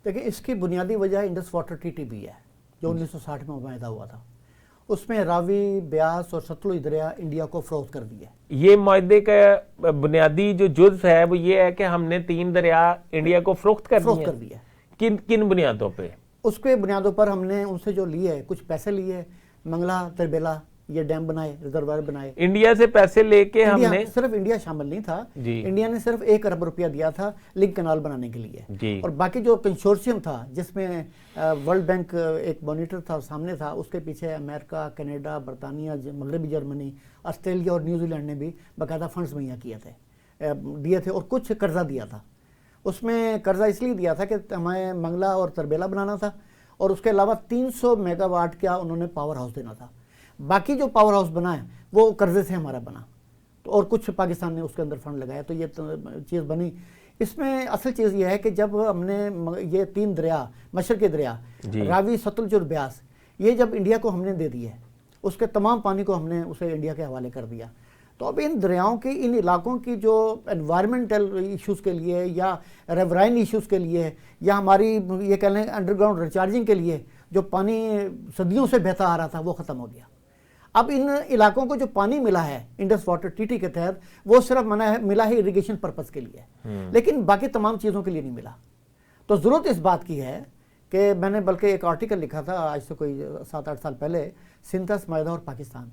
دیکھیں اس کی بنیادی وجہ انڈس واٹر ٹی بی ہے جو 1960 میں معاہدہ ہوا تھا. اس میں راوی، بیاس اور ستلج دریا انڈیا کو فروخت کر دیا. یہ معاہدے کا بنیادی جو جز ہے وہ یہ ہے کہ ہم نے 3 دریا انڈیا کو فروخت کر دیا. کن بنیادوں پہ؟ اس کے بنیادوں پر ہم نے ان سے جو لیے کچھ پیسے لیے، منگلا، تربیلا یہ ڈیم بنائے، ریزروائر بنائے. انڈیا سے پیسے لے کے ہم نے، صرف انڈیا شامل نہیں تھا، انڈیا نے صرف 1 ارب روپیہ دیا تھا لنک کنال بنانے کے لیے. اور باقی جو کنسورشیم تھا جس میں ورلڈ بینک ایک مانیٹر تھا سامنے تھا، اس کے پیچھے امریکہ، کینیڈا، برطانیہ، مغربی جرمنی، آسٹریلیا اور نیوزی لینڈ نے بھی باقاعدہ فنڈز مہیا دیے تھے اور کچھ قرضہ دیا تھا. اس میں قرضہ اس لیے دیا تھا کہ ہمیں منگلا اور تربیلا بنانا تھا اور اس کے علاوہ 300 میگا واٹ کا انہوں نے پاور ہاؤس دینا تھا. باقی جو پاور ہاؤس بنا ہے وہ قرضے سے ہمارا بنا، تو اور کچھ پاکستان نے اس کے اندر فنڈ لگایا، تو یہ چیز بنی. اس میں اصل چیز یہ ہے کہ جب ہم نے یہ 3 دریا، مشرقی دریا راوی، ستلج اور بیاس، یہ جب انڈیا کو ہم نے دے دی ہے، اس کے تمام پانی کو ہم نے اسے انڈیا کے حوالے کر دیا. تو اب ان دریاؤں کی، ان علاقوں کی جو انوائرمنٹل ایشوز کے لیے یا ریورائن ایشوز کے لیے یا ہماری یہ کہہ لیں انڈر گراؤنڈ ریچارجنگ کے لیے جو پانی صدیوں سے بہتا آ رہا تھا وہ ختم ہو گیا. اب ان علاقوں کو جو پانی ملا ہے انڈس واٹر ٹی کے تحت وہ صرف ملا ہے اریگیشن پرپز کے لیے، لیکن باقی تمام چیزوں کے لیے نہیں ملا. تو ضرورت اس بات کی ہے کہ میں نے بلکہ ایک آرٹیکل لکھا تھا آج سے کوئی 7-8 سال پہلے، سنتھس معاہدہ اور پاکستان،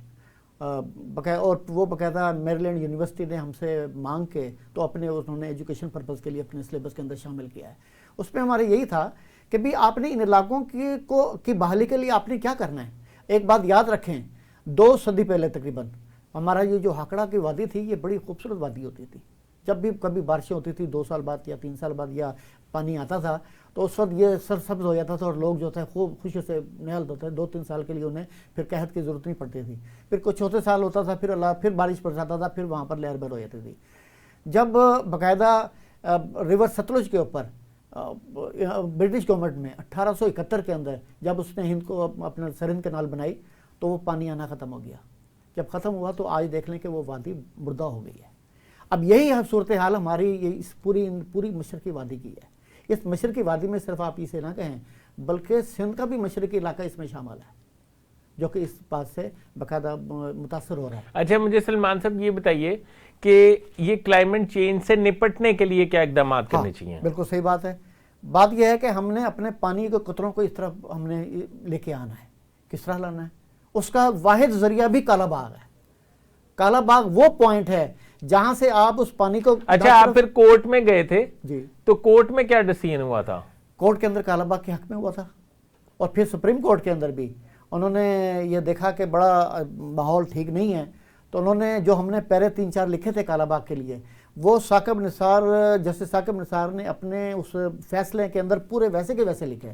اور وہ باقاعدہ میریلینڈ یونیورسٹی نے ہم سے مانگ کے تو انہوں نے ایجوکیشن پرپز کے لیے اپنے سلیبس کے اندر شامل کیا ہے. اس میں ہمارے یہی تھا کہ بھی آپ نے ان علاقوں کی بحالی کے لیے آپ نے کیا کرنا ہے. ایک بات یاد رکھیں، 2 صدی پہلے تقریباً ہمارا یہ جو ہاکڑا کی وادی تھی یہ بڑی خوبصورت وادی ہوتی تھی. جب بھی کبھی بارشیں ہوتی تھی 2 سال بعد یا 3 سال بعد یا پانی آتا تھا تو اس وقت یہ سرسبز ہو جاتا تھا اور لوگ جو تھے خوب خوشی سے نہلتے تھے. 2-3 سال کے لیے انہیں پھر قحط کی ضرورت نہیں پڑتی تھی. پھر کچھ چوتھے سال ہوتا تھا پھر بارش پڑ جاتا تھا، پھر وہاں پر لہر بہر ہو جاتی تھی. جب باقاعدہ ریور ستلج کے اوپر برٹش گورنمنٹ میں 1871 کے اندر جب اس نے ہند کو اپنا سرہند کینال بنائی تو وہ پانی آنا ختم ہو گیا. جب ختم ہوا تو آج دیکھ لیں کہ وہ وادی مردہ ہو گئی ہے. اب یہی صورتحال ہماری اس پوری مشرقی وادی کی ہے. اس مشرقی وادی میں صرف آپ اسے نہ کہیں بلکہ سندھ کا بھی مشرقی علاقہ اس میں شامل ہے جو کہ اس بات سے باقاعدہ متاثر ہو رہا ہے. اچھا مجھے سلمان صاحب یہ بتائیے کہ یہ کلائمیٹ چینج سے نپٹنے کے لیے کیا اقدامات کرنے چاہیے؟ بالکل صحیح بات ہے. بات یہ ہے کہ ہم نے اپنے پانی کے قطروں کو اس طرح ہم نے لے کے آنا ہے. کس طرح لانا ہے؟ اس کا واحد ذریعہ بھی کالا باغ ہے. کالا باغ وہ پوائنٹ ہے جہاں سے آپ اس پانی کو، اچھا آپ پھر کورٹ میں گئے تھے جی، تو کورٹ میں کیا ڈیسیژن ہوا تھا؟ کورٹ کے اندر کالا باغ کے حق میں ہوا تھا اور پھر سپریم کورٹ کے اندر بھی انہوں نے یہ دیکھا کہ بڑا ماحول ٹھیک نہیں ہے تو انہوں نے جو ہم نے پہلے 3-4 لکھے تھے کالا باغ کے لیے وہ جسٹس ثاقب نثار نے اپنے اس فیصلے کے اندر پورے ویسے کے ویسے لکھے